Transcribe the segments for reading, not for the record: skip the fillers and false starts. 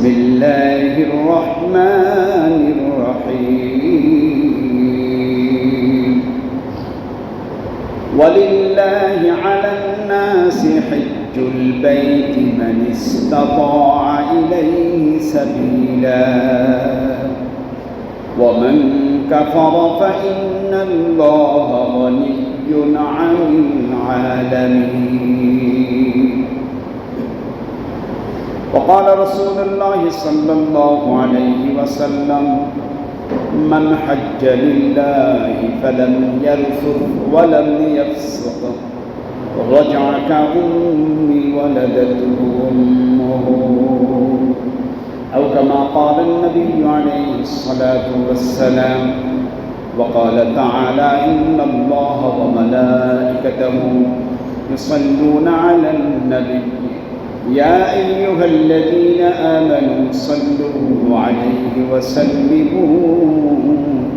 بسم الله الرحمن الرحيم ولله على الناس حج البيت من استطاع إليه سبيلا ومن كفر فإن الله غني عن العالمين وقال رسول الله صلى الله عليه وسلم من حج لله فلم يرفث ولم يفسق رجع كأم ولدته أمه أو كما قال النبي عليه الصلاة والسلام وقال تعالى إن الله وملائكته يصلون على النبي يا أيها الذين آمنوا صلوا عليه وسلموا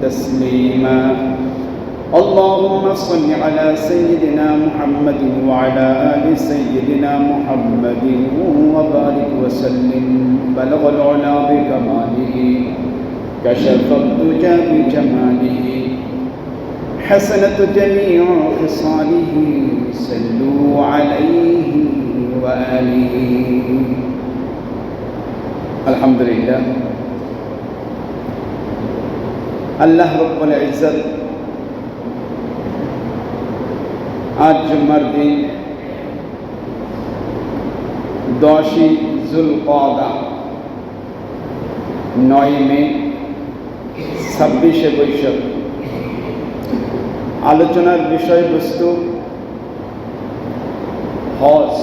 تسليما اللهم صل على سيدنا محمد وعلى آل سيدنا محمد وبارك وسلم بلغ العلا بكماله كشف الدجى بجماله حسنة جميع خصاله صلوا عليه وآله الحمد لله আল্লাহ রব্বুল ইজ্জত আজ জুমার দিন 10ই যুলকওয়াদা 9 মে 26শে বৈশাখ আলোচনার বিষয়বস্তু হজ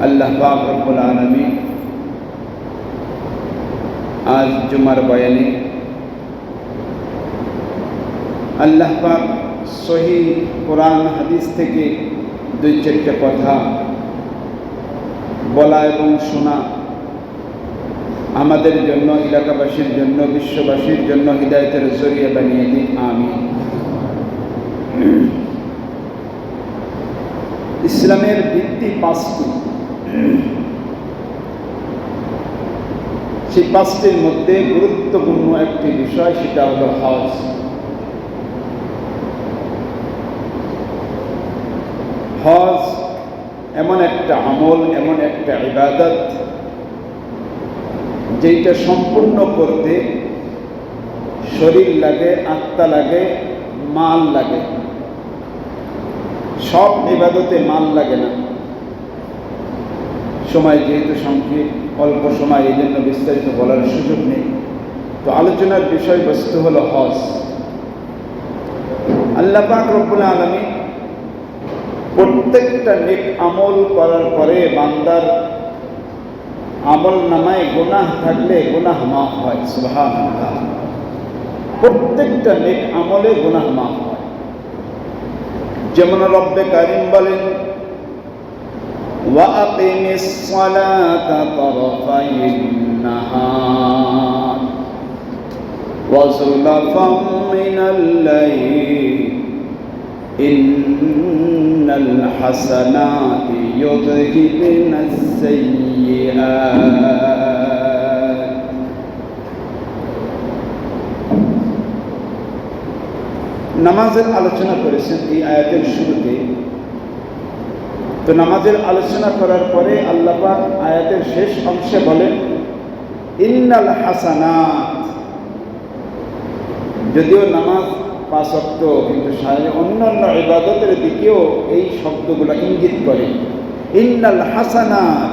আল্লাহ পাক রব্বুল আলামিন আজ জুমার বয়ানে আল্লাহ পাক সহিহ কোরআন হাদিস থেকে 2-4টা কথা বলা এবং শোনা আমাদের জন্য, এলাকাবাসীর জন্য, বিশ্ববাসীর জন্য হিদায়াতের জরিয়া বানিয়ে দিন, আমিন। ইসলামের ভিত্তি 5টি, সেই 5টির মধ্যে গুরুত্বপূর্ণ একটি বিষয়, সেটা হলো হজ। হজ এমন একটা আমল, এমন একটা ইবাদত যেটা সম্পূর্ণ করতে শরীর লাগে, আত্মা লাগে, মাল লাগে। সব ইবাদতে মাল লাগে না। সময় যেহেতু সংক্ষেপ, অল্প সময়, এই জন্য বিস্তারিত বলার সুযোগ নেই। তো আলোচনার বিষয়বস্তু হলো হজ। আল্লাহ পাক রব্বুল আলামিন প্রত্যেকটা নেক আমল করার পরে বান্দার আমল নামায় গুনাহ থাকলে গুনাহ মাফ হয়। সুবহানাল্লাহ। প্রত্যেকটা নেক আমলে গুনাহ মাফ হয়। যেমন রব্বে কারীম বলেন ওয়া আকিমিস সালাতা তারফাইন নাহার ওয়া যুলাফাম মিনাল লাইল ইন্নাল হাসানাতি ইউযহিবুনাস সাইয়্যাত। নামাজের আলোচনা করেছেন এই আয়াতের শুরুতে। তো নামাজের আলোচনা করার পরে আল্লাহ পাক আয়াতের শেষ অংশে বলেন ইন্নাল হাসানাত। যদিও নামাজ 5 ওয়াক্ত, কিন্তু অন্যান্য ইবাদতের দিকেও এই শব্দগুলো ইঙ্গিত করে। ইন্নাল হাসানাত,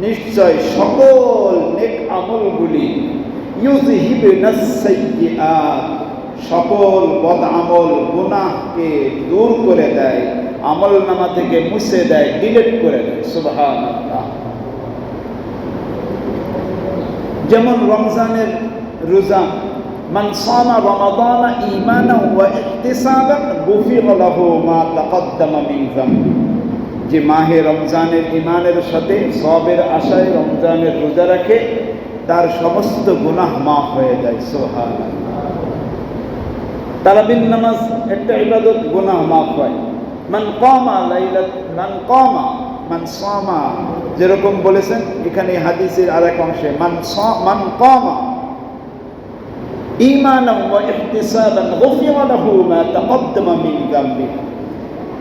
নিশ্চয় সকল নেক আমলগুলি, ইউযহিবুনাস সাইয়্যাত, সকল বদ আমল গুনাহকে দূর করে দেয়, আমল নামা থেকে মুছে দেয়, ডিলিট করে দেয়। সুবহানাল্লাহ। যেমন রমজানের রোজা, মান সামা রমাদান ঈমানান ওয়া ইহতিসাবান গুফিরা লাহু মা তাকদ্দামা মিন যামবি। যে মাহে রমজানের ঈমানের সাথে সওয়াবের আশায় রমজানের রোজা রাখে, তার সমস্ত গুনাহ মাফ হয়ে যায়। সুবহানাল্লাহ। তারাবির নামাজ একটা ইবাদত, গুনাহ মাফ হয়। মান কামা মান সামা, যেরকম বলেছেন এখানে হাদিসের আরেক অংশে মান কামা ঈমানান ওয়া ইহতিসাবান গুফিরা লাহু মা তাকদ্দামা মিন যামবি।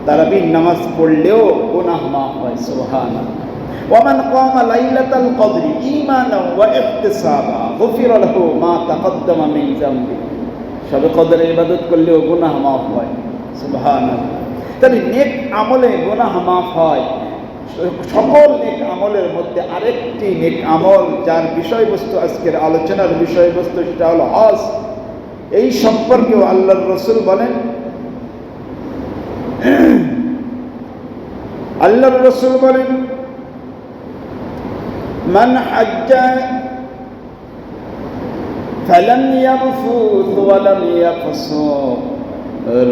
তারাবির নামাজ পড়লেও গুনাহ মাফ হয়। সুবহানাল্লাহ। ওয়া মান কামা লাইলাতাল কদরি ঈমানান ওয়া ইহতিসাবা গুফিরা লাহু মা তাকদ্দামা মিন যামবি। শবে কদরের ইবাদত করলেও গুনাহ মাফ হয়। সুবহানাল্লাহ। তাহলে নেক আমলে গুনাহ মাফ হয়। সকল নেক আমলের মধ্যে আরেকটি নেক আমল, যার বিষয়বস্তু আজকের আলোচনার বিষয়বস্তু, সেটা হলো হজ। এই সম্পর্কেও আল্লাহর রাসূল বলেন, আল্লাহর রাসূল বলেন, মান হাজ্জা ফালাম ইয়ারফুথ ওয়া লাম ইয়াফসুক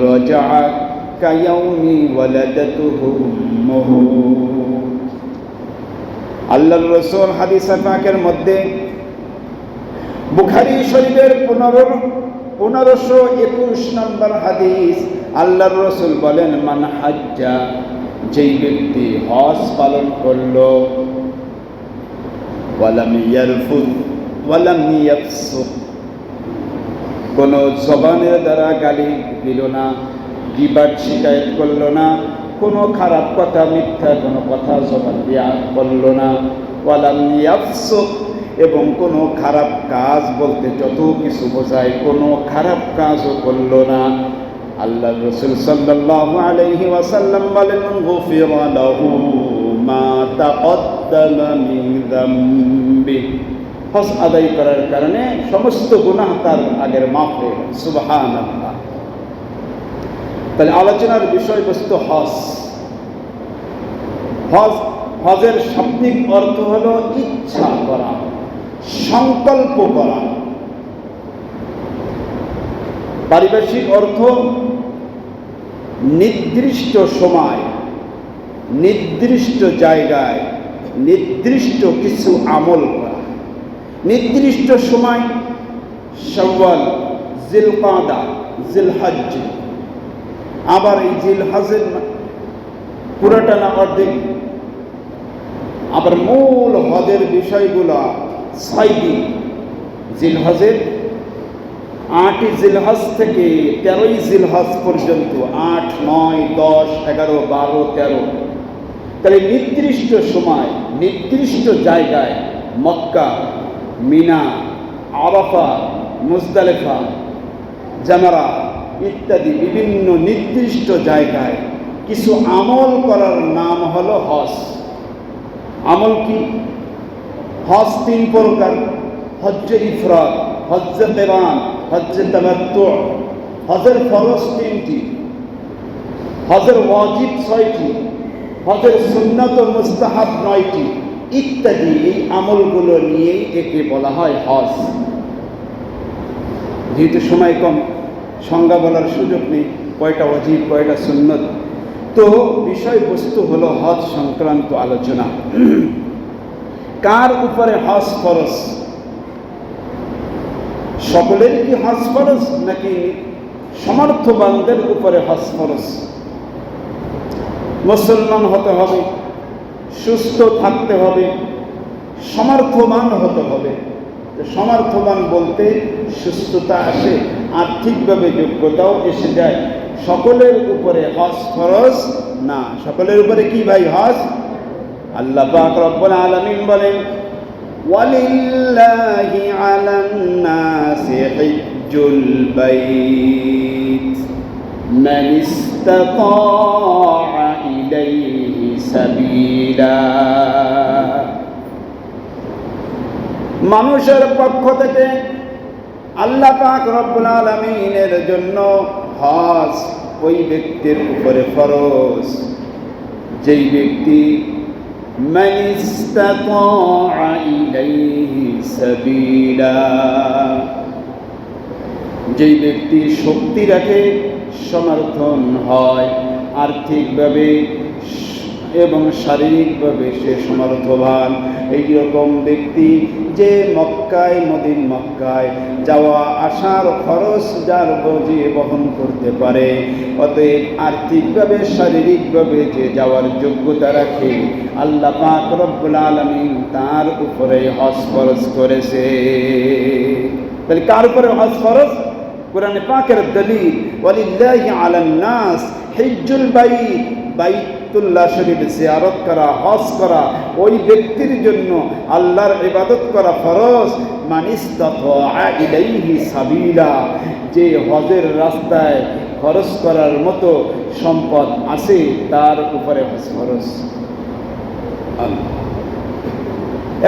রাজা'a কায়াউমি ওয়ালাদাতুহু উম্মুহু। আল্লাহর রাসূল হাদিস পাকের মধ্যে বুখারী শরীফের 1521 নম্বর হাদিস, আল্লাহর রাসূল বলেন, মান হাজ্জা, যেই ব্যক্তি হজ পালন করলো, ওয়ালাম ইয়ারফুথ ওয়ালাম ইয়াফসুক, কোন জবানের দ্বারা গালি দিল না, গীবাত শিকায়ত করলো না, কোনো খারাপ কথা, মিথ্যা কোনো কথা জবান দিয়া করলো না, ওয়ালাম ইয়াফসুক, এবং কোনো খারাপ কাজ বলতে যত কিছু বোঝায় কোনো খারাপ কাজও করলো না, আল্লাহর রাসূল সাল্লাল্লাহু আলাইহি ওয়াসাল্লাম বলেন, গুফিরা লাহু মা তাকদ্দামা মিন যামবি। হজ আদায় করার কারণে সমস্ত গুনাহ তার আগের মাফ হয়ে গেল। সুবহানাল্লাহ। তাহলে আলোচনার বিষয়বস্তু হজ। হজের শাব্দিক অর্থ হলো ইচ্ছা করা, সংকল্প করা। পারিভাষিক অর্থ নির্দিষ্ট সময়, নির্দিষ্ট জায়গায়, নির্দিষ্ট কিছু আমল করা। নির্দিষ্ট সময় শাওয়াল, জিলকাদা, জিলহজ্জ, আবার এই জিলহজের পুরাটা না অর্ধেক, আবার মূল হজের বিষয়গুলো 6 দিন। জিলহজের 8ই জিলহজ থেকে 13ই জিলহজ পর্যন্ত, 8, 9, 10, 11, 12, 13। তাহলে নির্দিষ্ট সময়, নির্দিষ্ট জায়গায়, মক্কা, মিনা, আরাফা, মুজদালিফা, জামারা ইত্যাদি বিভিন্ন নির্দিষ্ট জায়গায় কিছু আমল করার নাম হলো হজ। আমল কি? হজ 3 প্রকার: হজ্জে ইফরাদ, হজ্জে কিরান, হজ্জে তামাত্তু। হজের ফরজ 3টি, হজের ওয়াজিব 6টি, হজের সুন্নাত ও মুস্তাহাব 9টি ইত্যাদি। এই আমলগুলো নিয়েই একে বলা হয় হজ। যেহেতু সময় কম, সংজ্ঞা বলার সুযোগ নেই, কয়টা ওয়াজিব কয়টা সুন্নত। তো বিষয়বস্তু হলো হজ সংক্রান্ত আলোচনা। কার উপরে হজ ফরজ? সকলের কি হজ ফরজ, নাকি সমর্থবানদের উপরে হজ ফরজ? মুসলমান হতে হবে, সুস্থ থাকতে হবে, সমর্থবান হতে হবে। সমর্থবান বলতে সুস্থতা আসে, আর্থিকভাবে যোগ্যতাও এসে যায়। সকলের উপরে হজ ফরজ না। সকলের উপরে কি ভাই হজ? আল্লাহ পাক রব্বুল আলামিন বলেন, ওয়ালিল্লাহি আলান নাসি হিজ্জুল বাইত মান ইসতাতা ইলাইহি সাবিলা। মানুষের পক্ষ থেকে আল্লাহ পাক রব্বুল আলামিনের জন্য হজ ওই ব্যক্তির উপরে ফরজ যেই ব্যক্তি মান ইসতাতা ইলাইহি সাবিলা, যেই ব্যক্তি শক্তি রাখে, সমর্থন হয়, আর্থিকভাবে এবং শারীরিকভাবে সে সমর্থবান, এইরকম ব্যক্তি যে মক্কায় যাওয়া আসার খরচ যার বোঝে বহন করতে পারে, অতএব আর্থিকভাবে শারীরিকভাবে যে যাওয়ার যোগ্যতা রাখে, আল্লাহ পাক রব্বুল আলামিন তার উপরে হজ ফরজ করেছে। তাহলে কার উপরে হজ ফরজ? কোরআনে পাকের দলিল, ওয়ালিল্লাহি আলান নাস হিজ্জুল বাইত, বাইতুল্লাহ শরীফ জিয়ারত করা, হজ করা ওই ব্যক্তির জন্য আল্লাহর ইবাদত করা ফরজ। মান ইসতাতা ইলাইহি সাবিলা, যে হজের রাস্তায় খরচ করার মতো সম্পদ আছে তার উপরে হজ ফরজ।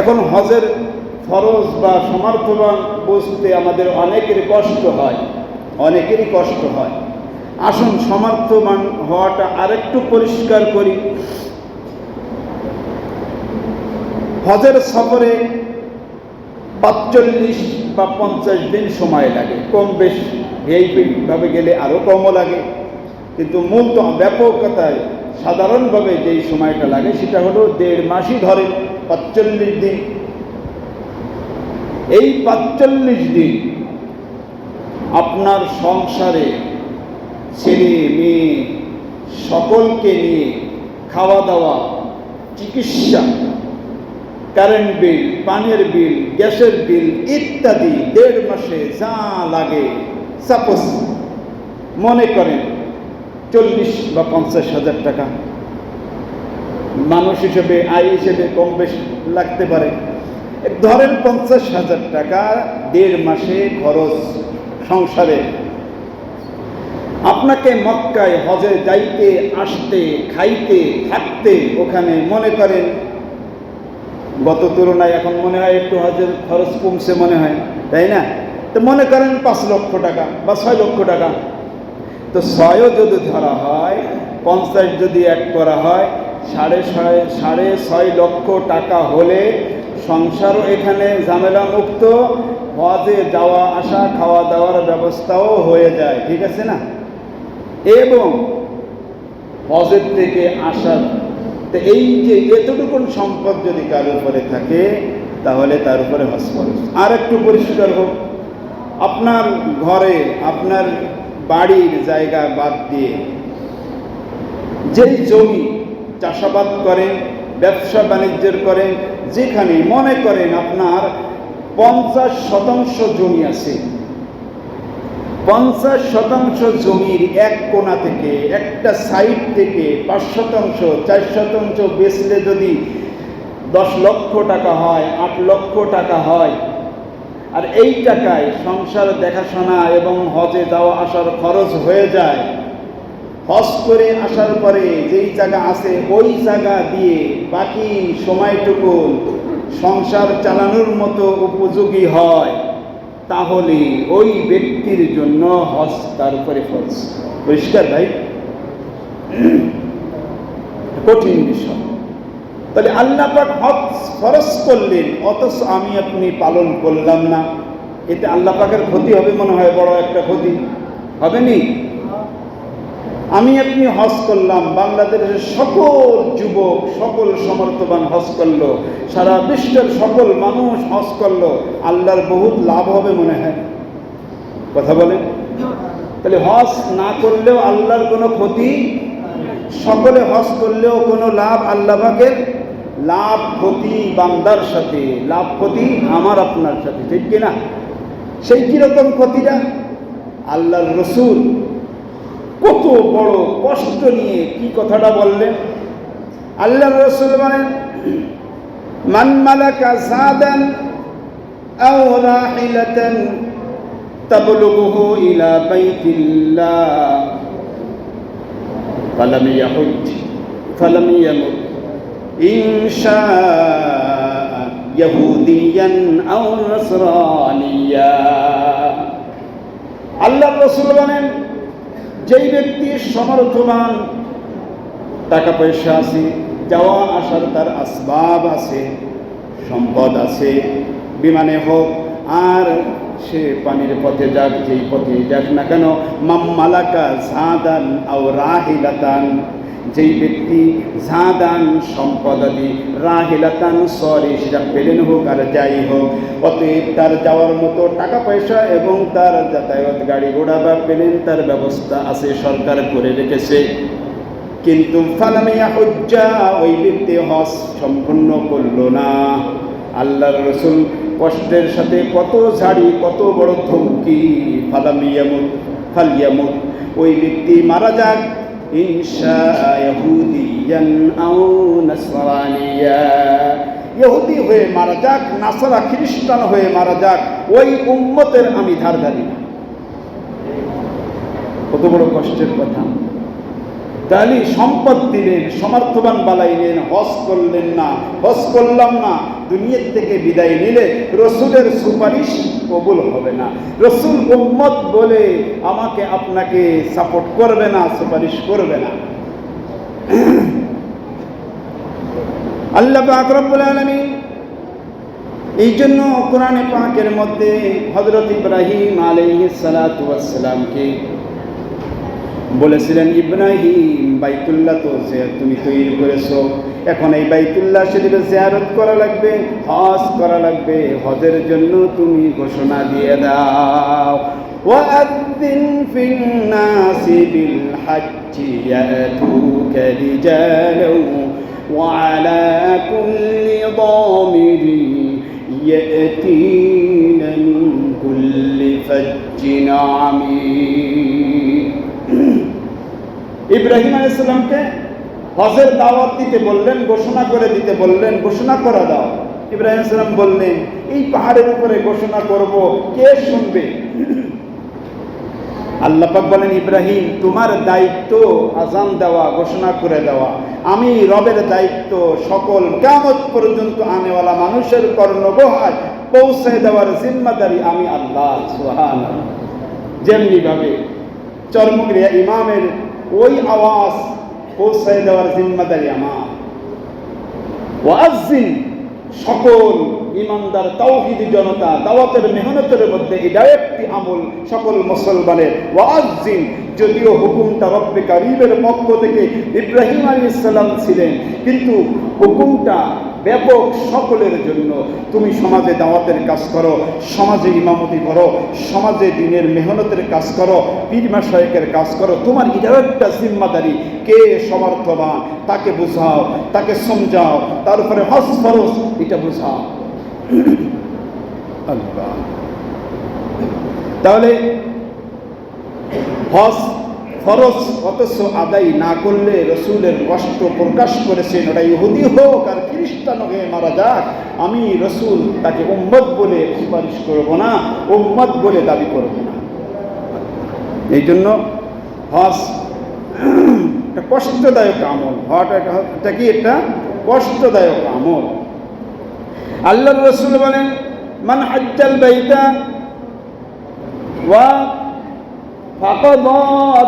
এখন হজের ফরজ বা সমর্থবান বুঝতে আমাদের অনেকেরই কষ্ট হয়। আসুন সমর্থবান হওয়াটা আরেকটু পরিষ্কার করি। হজের সফরে ৪৫ বা ৫০ দিন সময় লাগে, কম বেশি, ভাবে গেলে আরো কমও লাগে, কিন্তু মূলত ব্যাপকতায় সাধারণভাবে যেই সময়টা লাগে সেটা হলো ১.৫ মাসই ধরেন ৪৫ দিন। এই ৪৫ দিন আপনার সংসারে ছেলে মেয়ে সকলকে নিয়ে খাওয়া দাওয়া, চিকিৎসা, কারেন্ট বিল, পানির বিল, গ্যাসের বিল ইত্যাদি ১.৫ মাসে যা লাগে, সাপোজ মনে করেন ৪০ বা ৫০ হাজার টাকা, মানুষ হিসেবে আয় হিসেবে কম বেশি লাগতে পারে, ধরেন ৫০,০০০ টাকা ১.৫ মাসে খরচ সংসারে। আপনাকে মক্কায় হজে যাইতে আসতে, খাইতে, থাকতে, ওখানে মনে করেন গত তুলনায় এখন মনে হয় একটু হজের খরচ কমছে মনে হয়, তাই না? তো মনে করেন ৫ লক্ষ টাকা বা ৬ লক্ষ টাকা। তো ৬ও যদি ধরা হয়, ৫০ যদি এক করা হয়, ৬.৫ লক্ষ টাকা হলে সংসারও এখানে ঝামেলা মুক্ত, হজে যাওয়া আসা খাওয়া দাওয়ার ব্যবস্থাও হয়ে যায়, ঠিক আছে না? এবং হজের থেকে আসার, তো এই যে এতটুকুন সম্পদ যদি কার উপরে থাকে তাহলে তার উপরে হজ ফরজ। আর একটু পরিষ্কার হোক, আপনার ঘরে, আপনার বাড়ির জায়গা বাদ দিয়ে যেই জমি চাষাবাদ করেন, ব্যবসা বাণিজ্যের করেন, যেখানে মনে করেন আপনার ৫০% জমি আছে, ৫০% জমির এক কোণা থেকে, একটা সাইড থেকে ৫%, ৪% বেচলে যদি ১০ লক্ষ টাকা হয়, ৮ লক্ষ টাকা হয়, আর এই টাকায় সংসার দেখাশোনা এবং হজে যাওয়া আসার খরচ হয়ে যায়, হজ করে আসার পরে যেই জায়গা আছে ওই জায়গা দিয়ে বাকি সময়টুকু সংসার চালানোর মতো উপযোগী হয়, তাহলে ওই ব্যক্তির জন্য হজ তার উপরে ফরজ। পরিষ্কার ভাই? কঠিন বিষয়। তাহলে আল্লাহ পাক হজ ফরজ করলেন, অথচ আমি আপনি পালন করলাম না, এতে আল্লাহ পাকের ক্ষতি হবে মনে হয়, বড় একটা ক্ষতি হবে নি? আমি আপনি হজ করলাম, বাংলাদেশের সকল যুবক, সকল সমর্থবান হজ করলো, সারা বিশ্বের সকল মানুষ হজ করলো, আল্লাহর বহুত লাভ হবে মনে হয়, কথা বলেন? তাহলে হজ না করলেও আল্লাহর কোনো ক্ষতি, সকলে হজ করলেও কোনো লাভ, আল্লাহ পাকের লাভ ক্ষতি বান্দার সাথে, লাভ ক্ষতি আমার আপনার সাথে, ঠিক কিনা? সেই কিরকম ক্ষতিটা? আল্লাহর রসুল কত বড় কষ্ট নিয়ে কি কথাটা বললেন। আল্লাহর রাসূল বলেন, মান মালাকা যাদান আও রাহিলাতান তাবলুগুহু ইলা বাইতিল্লাহ ফালাম ইয়াহুজ ফালাম ইয়ামুত ইনশা ইয়াহুদিয়ান আও নাসরানিয়া। আল্লাহর রাসূল বলেন, যেই ব্যক্তি সমর্থবান, টাকা পয়সা আছে, যাওয়া আসার তার আসবাব আছে, সম্পদ আছে, বিমানে হোক আর সে পানির পথে যাক, যেই পথে যাক না কেন, মাম মালাকা যাদান আও রাহিলাতান, যেই ব্যক্তি জাদান সম্পদাদি রাহিলাতান সরি, সেটা প্লেন হোক আর যাই হোক, অতএব তার যাওয়ার মতো টাকা পয়সা এবং তার যাতায়াত গাড়ি ঘোড়া বা প্লেন তার ব্যবস্থা আছে, সরকার করে রেখেছে। কিন্তু ফালামিয়া হুজ্জা, ওই ব্যক্তি হজ সম্পূর্ণ করলো না। আল্লাহর রাসূল কষ্টের সাথে কত ঝাড়ি, কত বড় ধমকি, ফালিয়ামুত, ওই ব্যক্তি মারা যাক, ইনশা ইহুদিয়ান আও নাসরানিয়া, ইহুদি হয়ে মারা যাক, নাসারা খ্রিস্টান হয়ে মারা যাক, ওই উম্মতের আমি ধারধারি না। কত বড় কষ্টের কথা। তাহলে সম্পদ দিলেন, সমর্থবান বালাইলেন, হজ করলেন না, হজ করলাম না, দুনিয়ার থেকে বিদায় নিলে রসুলের সুপারিশ কবুল হবে না। রসুল উম্মত বলে আমাকে আপনাকে সাপোর্ট করবে না, সুপারিশ করবে না। আল্লাহ পাক রব্বুল আলামিন এই জন্য কোরআনে পাকের মধ্যে হযরত ইব্রাহিম আলাইহিস সালাতু ওয়াস সালামকে বলেছিলেন, ইব্রাহিম বাইতুল্লাহ তো তুমি তৈরি করেছো, এখন এই বাইতুল্লাহ শরীফে জিয়ারত করা লাগবে, হজ করা লাগবে, হজের জন্য তুমি ঘোষণা দিয়ে দাও, ওয়াআযিন ফিন নাসি বিল হাজ্জি ইয়াতুকা রিজালান ওয়া আলা কুল্লি দামিরিন ইয়াতিনা মিন কুল্লি ফাজ্জিন আমিক। ইব্রাহিম আলাইহিস সালামকে হজের দাওয়াত দিতে বললেন, ঘোষণা করে দিতে বললেন, ঘোষণা করে দাও। ইব্রাহিম আলাইহিস সালাম বললেন, এই পাহাড়ের উপরে ঘোষণা করব, কে শুনবে? আল্লাহ পাক বলেন, ইব্রাহিম তোমার দায়িত্ব আযান দেওয়া, ঘোষণা করে দেওয়া, আমি রবের দায়িত্ব সকল কিয়ামত পর্যন্ত আনেওয়ালা মানুষের কর্ণগোহায় পৌঁছে দেওয়ার জিম্মাদারি আমি আল্লাহ। সুবহানাল্লাহ। যেমনি ভাবে চরমুগরিয়া ইমামের ওই আওয়াজ পৌঁছে দেওয়ার জিম্মাদারি আমার। ওয়াজ্জিন, সকল ইমানদার তাওহীদি জনতা দাওয়াতের মেহনতের মধ্যে এটা একটি আমল সকল মুসলমানের। ওয়াজ্জিন, যদিও হুকুমটা রব্বে কারীমের পক্ষ থেকে ইব্রাহিম আলাইহিস সালাম ছিলেন, কিন্তু হুকুমটা ব্যাপক সকলের জন্য। তুমি সমাজে দাওয়াতের কাজ করো, সমাজে ইমামতি করো, সমাজে দিনের মেহনতের কাজ করো, পীর মাশায়েখের কাজ করো, তোমার এটাও একটা জিম্মাদারি। কে সমর্থবান তাকে বুঝাও, তাকে সমঝাও, তার উপরে হজ ফরজ এটা বুঝাও। আল্লাহ। তাহলে হজ ফরজ অথচ আদায় না করলে রসুলের কষ্ট প্রকাশ করেছেন, ওটা ইহুদি হোক আর খ্রিস্টান হয়ে মারা যাক, আমি রসুল তাকে উম্মত বলে সুপারিশ করব না, উম্মত বলে দাবি করব না। এই জন্য হজ একটা কষ্টদায়ক আমল, হওয়াটা কি একটা কষ্টদায়ক আমল। আল্লাহর রাসূল বলেন, মান হাজ্জাল বাইতা ওয়া ফাকাদা,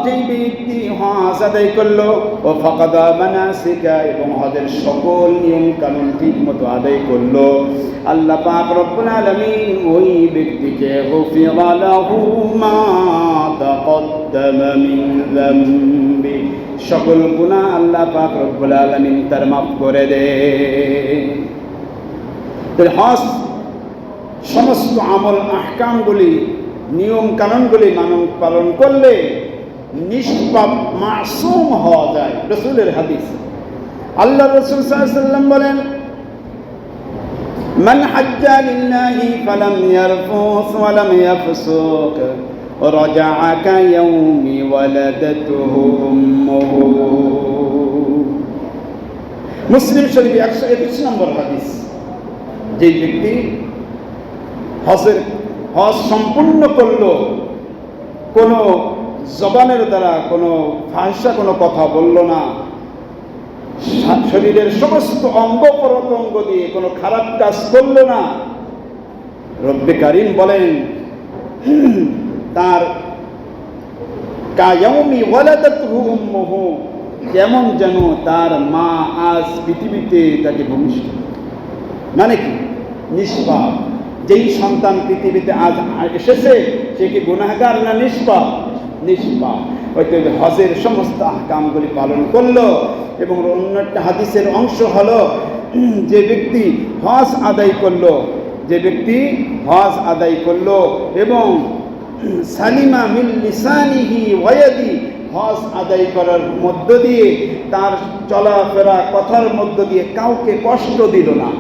যেই ব্যক্তি হজ আদায় করলো, ও ফাকাদা মানাসিকা, এবং হজের সকল নিয়ম কানুন ঠিক মতো আদায় করলো, আল্লাহ পাক রব্বুল আলামিন ওই ব্যক্তিকে গুফিরা লাহু মা তাকদ্দামা মিন যামবি, সকল গুনাহ আল্লাহ পাক রব্বুল আলামিন তার মাফ করে দেন। হজ সমস্ত আমল আহকামগুলি নিয়ম কানুনগুলি পালন করলে নিষ্পাপ মাসুম হওয়া যায়। রাসূলের হাদিস, আল্লাহ রাসূল সাল্লাল্লাহু আলাইহি ওয়াসাল্লাম বলেন, মান হাজ্জা লিল্লাহি ফালাম ইয়ারফুস ওয়া লাম ইয়াফসুক রাজাআ কায়াউমি ওয়ালাদাতুহু উম্মুহু। মুসলিম শরীফ 121 নম্বর হাদিস। যে ব্যক্তি হজ সম্পূর্ণ করলো, কোনো জবানের দ্বারা কোনো ফাহিশা কোনো কথা বলল না, শরীরের সমস্ত অঙ্গ প্রত্যঙ্গ দিয়ে কোনো খারাপ কাজ করল না, রব্বে কারীম বলেন তার কায়াউমি ওয়ালাদাতুহু উম্মুহু, যেমন যেন তার মা আজ পৃথিবীতে তাকে ভূমিষ্ঠ। মানে কি? নিষ্পাপ। যেই সন্তান পৃথিবীতে আজ এসেছে সে কি গুনাহগার না নিষ্পাপ? নিষ্পাপ। হয়তো হজের সমস্ত আহকামগুলি পালন করলো। এবং অন্য একটা হাদিসের অংশ হলো, যে ব্যক্তি হজ আদায় করলো, যে ব্যক্তি হজ আদায় করলো এবং সালিমা মিন লিসানিহি ওয়া ইয়াদি, হজ আদায় করার মধ্য দিয়ে তার চলাফেরা কথার মধ্য দিয়ে কাউকে কষ্ট দিল না,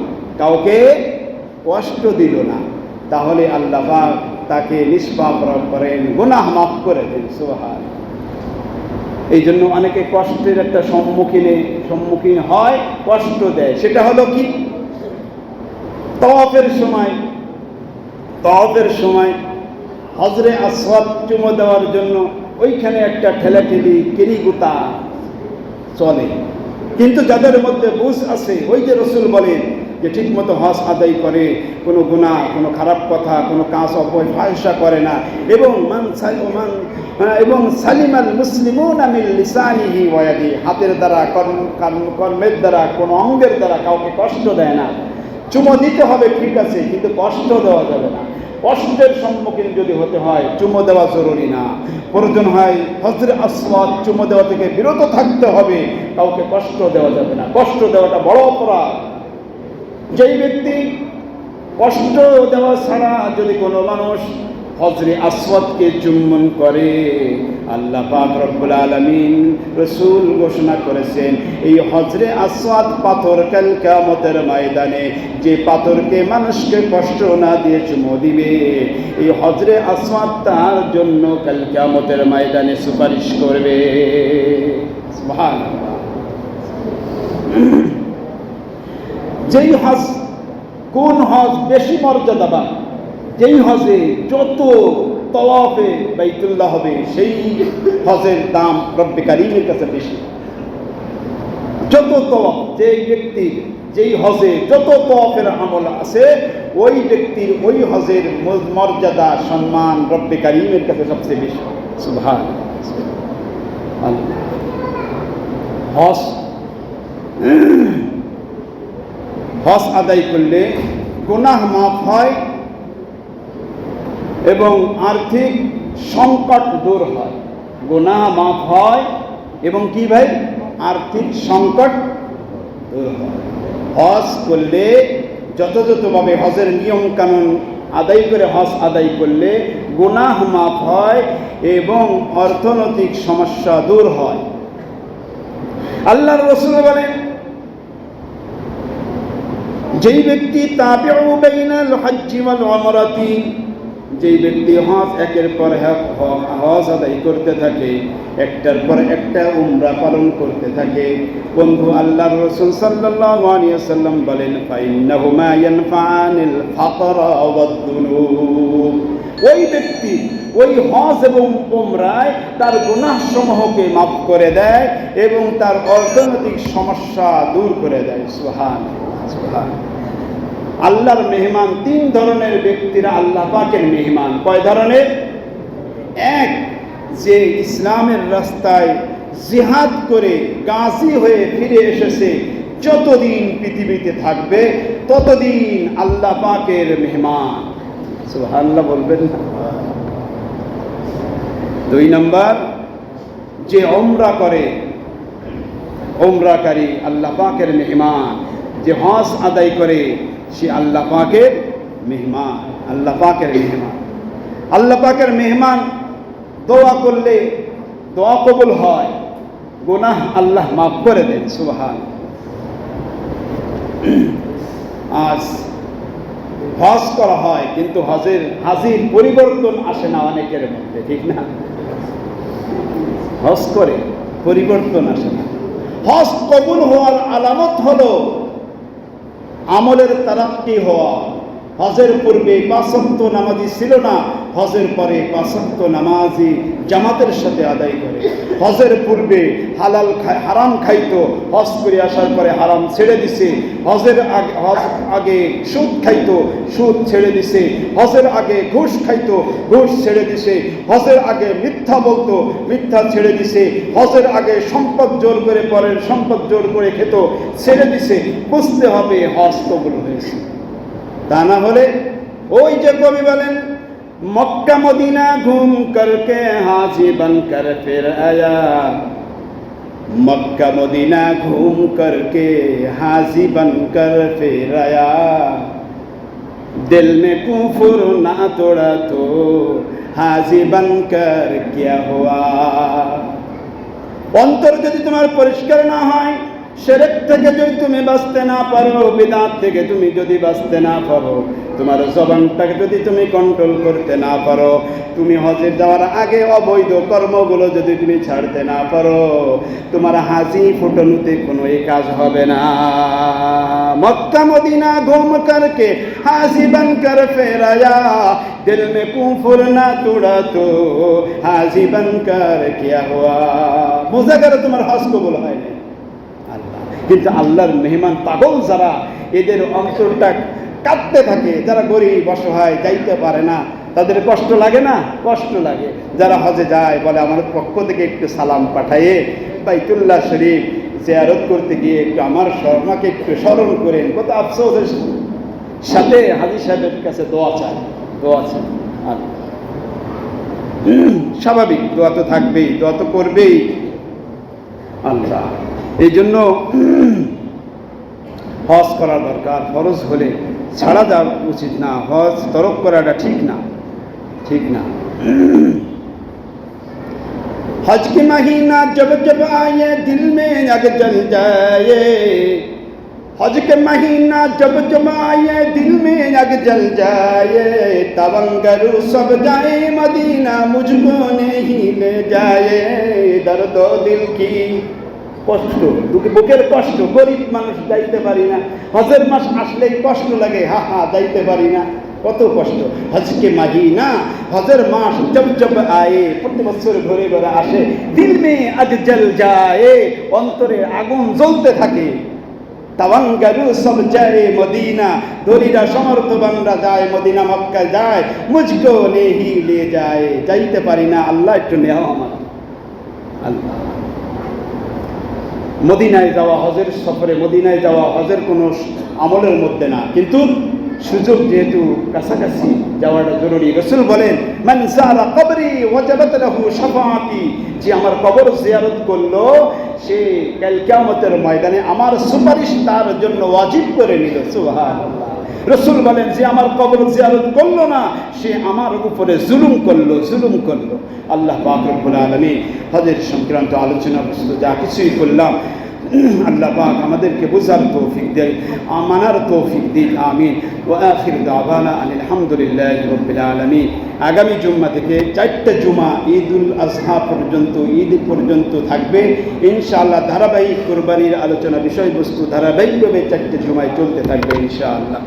কাউকে কষ্ট দিল না, তাহলে আল্লাহ পাক তাকে নিষ্পাপ করেন, গুনাহ মাফ করে দেন। সুবহান। এই জন্য অনেকে কষ্টের একটা সম্মুখীন হয়, কষ্ট দেয়। সেটা হলো কি, তাওয়াফের সময় হজরে আসওয়াদ চুমো দেওয়ার জন্য ওইখানে একটা ঠেলাঠেলি কেরিগুতা চলে, কিন্তু যাদের মধ্যে বুঝ আছে, ওই যে রসুল বলেন যে ঠিকমতো হজ আদায় করে, কোনো গুনাহ, কোনো খারাপ কথা, কোনো কাজ অপফাহিশা করে না, এবং সালিমাল মুসলিমুনা মিন লিসানিহি ওয়া ইয়াদিহি, হাতের দ্বারা, কর্মের দ্বারা, কোনো অঙ্গের দ্বারা কাউকে কষ্ট দেয় না। চুমো দিতে হবে ঠিক আছে, কিন্তু কষ্ট দেওয়া যাবে না। কষ্টের সম্মুখীন যদি হতে হয়, চুমো দেওয়া জরুরি না। প্রয়োজন হয় হজরে আসওয়াদ চুমো দেওয়া থেকে বিরত থাকতে হবে, কাউকে কষ্ট দেওয়া যাবে না। কষ্ট দেওয়াটা বড় অপরাধ। যেই ব্যক্তি কষ্ট দেওয়া ছাড়া যদি কোনো মানুষ হজরে আসওয়াদকে চুম্বন করে, আল্লাহ পাক রব্বুল আলামিন, রাসূল ঘোষণা করেছেন, এই হজরে আসওয়াদ পাথর কাল কিয়ামতের ময়দানে যে পাথরকে মানুষকে কষ্ট না দিয়ে চুমো দিবে, এই হজরে আসওয়াদ তার জন্য কাল কিয়ামতের ময়দানে সুপারিশ করবে। সুবহানাল্লাহ। যেই হজ, কোন হজ বেশি মর্যাদাবান, যেই হজে যত তওয়াফে বাইতুল্লাহ হবে, সেই হজের দাম রব্বে কারীমের কাছে বেশি। যত তওয়াফ, যেই ব্যক্তির যেই হজে যত তওয়াফের আমল আছে, ওই ব্যক্তির ওই হজের মর্যাদা, সম্মান রব্বে কারীমের কাছে সবচেয়ে বেশি। সুবহানাল্লাহ। হজ আদায় করলে গুনাহ মাফ হয় এবং আর্থিক সংকট দূর হয়। গুনাহ মাফ হয় এবং কি ভাই, আর্থিক সংকট দূর হয়। হজ করলে যথাযথভাবে হজের নিয়ম কানুন আদায় করে হজ আদায় করলে গুনাহ মাফ হয় এবং অর্থনৈতিক সমস্যা দূর হয়। আল্লাহর রাসূল বলেন, যেই ব্যক্তি তাবিউ বাইনাল হজ্জি ওয়াল উমরাতি, যেই ব্যক্তি হজ একের পর এক হজ আদায় করতে থাকে, একটার পর একটা উমরা পালন করতে থাকে, বন্ধু আল্লাহর রাসূল সাল্লাল্লাহু আলাইহি ওয়াসাল্লাম বলেন, ফাইন্নাহুমা ইয়ানফাআনিল ফাকরা ওয়াদ-দুনুব, ওই ব্যক্তি ওই হজ এবং উমরায় তার গুনাহ সমূহকে মাফ করে দেয় এবং তার অর্থনৈতিক সমস্যা দূর করে দেয়। সুবহানাল্লাহ। আল্লাহর মেহমান, তিন ধরনের ব্যক্তিরা আল্লাহ পাকের মেহমান। কয় ধরনের? এক, যে ইসলামের রাস্তায় জিহাদ করে গাজী হয়ে ফিরে এসেছে, যতদিন পৃথিবীতে থাকবে ততদিন আল্লাহ পাকের মেহমান। সুবহানাল্লাহ বলবেন না? দুই নম্বর, যে উমরা করে, উমরাকারী আল্লাহ পাকের মেহমান। যে হজ আদায় করে, সে আল্লাহ পাকের মেহমান। আল্লাহ পাকের মেহমান, আল্লাহ পাকের মেহমান। দোয়া করলে দোয়া কবুল হয়, গুনাহ আল্লাহ মাফ করে দেন। সুবহান। আজ হজ করা হয়, কিন্তু হাজির পরিবর্তন আসে না অনেকের মধ্যে, ঠিক না? হজ করে পরিবর্তন আসে না। হজ কবুল হওয়ার আলামত হলো আমলের তারাক্কি হওয়া। হজের পূর্বে 5 ওয়াক্ত নামাজি ছিল না, হজের পরে 5 ওয়াক্ত নামাজি জামাতের সাথে আদায় করে। হজের পূর্বে হারাম খাইতো, হজ করে আসার পরে হারাম ছেড়ে দিছে। হজের আগে সুদ খাইতো, সুদ ছেড়ে দিছে। হজের আগে ঘুষ খাইতো, ঘুষ ছেড়ে দিছে। হজের আগে মিথ্যা বলতো, মিথ্যা ছেড়ে দিছে। হজের আগে সম্পদ জোর করে, পরের সম্পদ জোর করে খেত, ছেড়ে দিছে। বুঝতে হবে হজ কবুল হয়েছে। তা না হলে ওই যে কবি বলেন, मक्का मदीना घूम करके हाजी बनकर फिर आया, मक्का मदीना घूम करके हाजी बनकर फिर आया, दिल में कुफर ना तोड़ा तो हाजी बनकर क्या हुआ। অন্তর যদি তোমার পরিষ্কার না হয়, শিরক থেকে যদি তুমি বাঁচতে না পারো, বিদআত থেকে তুমি যদি বাঁচতে না পারো, তোমার জবানটাকে যদি তুমি কন্ট্রোল করতে না পারো, তুমি হজে যাওয়ার আগে অবৈধ কর্মগুলো যদি তুমি ছাড়তে না পারো, তোমার হাসি ফুটানোতে কোনো কাজ হবে না। মক্কা মদিনা ঘুম করকে হাসি बनकर फिर आया, दिल में कुफर ना तोड़ा तो हाजी बनकर क्या हुआ। বোঝা গেল তোমার হজ কবুল হয় না। আল্লাহ কিন্তু আল্লাহর মেহমান পাগল যারা, এদের অন্তরটা কাঁদতে থাকে, যারা গরিব অসহায় যাইতে পারে না, তাদের কষ্ট লাগে না? কষ্ট লাগে। যারা হজে যায় বলে আমার পক্ষ থেকে একটু সালাম পাঠাইয়ে বাইতুল্লাহ শরীফ জিয়ারত করতে গিয়ে একটু আমাকে একটু স্মরণ করেন। কত আফসোসের সাথে হাজী সাহেবের কাছে দোয়া চায়। আর স্বাভাবিক দোয়া তো থাকবেই, দোয়া তো করবেই আল্লাহ। এই জন্য হজ করা দরকার। ফরজ হলে ছাড়া যাওয়া উচিত না, হজ তরক করাটা ঠিক না। हज के महीना जब जब आए दिल में आग जल जाए, हज के महीना जब जब आए दिल में आग जल जाए, तवंगरू सब जाए मदीना मुझको नहीं ले जाए। दर्द दिल की কষ্ট, বুকের কষ্ট, গরিব মানুষ যাইতে পারি না, হজের মাস আসলেই কষ্ট লাগে, যাইতে পারি না, কত কষ্ট। হজকে মাহিনা, হজের মাস জব জব আয়ে, প্রতি বছর ঘুরে ঘুরে আসে, দিল মে আগ জল যায়, অন্তরে আগুন জ্বলতে থাকে। তাওয়াঙ্গারু সব যায় মদিনা, দরিরা সমর্থবানরা যায় মদিনা, মক্কা যায়, মুঝকো নেহি লে যায়, যাইতে পারি না, আল্লাহ একটু নেও আমার। আল্লাহ মদিনায় যাওয়া, হজের সফরে মদিনায় যাওয়া হজের কোনো আমলের মধ্যে না, কিন্তু সুযোগ যেহেতু কাছাকাছি যাওয়াটা জরুরি। রাসূল বলেন মান যারা কবরি ওয়াজাবাত লাহু শাফাআতি, যে আমার কবর জিয়ারত করলো সে কাল কিয়ামতের ময়দানে আমার সুপারিশ তার জন্য ওয়াজিব করে নিল। সুবহানাল্লাহ। রাসূল বলেন যে আমার কবর জিয়ারত করলো না, সে আমার উপরে জুলুম করলো। আল্লাহ পাক রব্বুল আলামিন হজের সংক্রান্ত আলোচনা বস্তু যা কিছুই করলাম, আল্লাহ পাক আমাদেরকে বুঝার তৌফিক দেয়, মানার তৌফিক দিন। আমিন। ওয়া আখির দাওয়ানা আনিল হামদুলিল্লাহি রাব্বিল আলামিন। আগামী জুম্মা থেকে 4টা জুমা ঈদুল আজহা পর্যন্ত, ঈদ পর্যন্ত থাকবে ইনশাআল্লাহ। ধারাবাহিক কুরবানির আলোচনা বিষয়বস্তু ধারাবাহিকভাবে 4টে জুমায় চলতে থাকবে ইনশাআল্লাহ।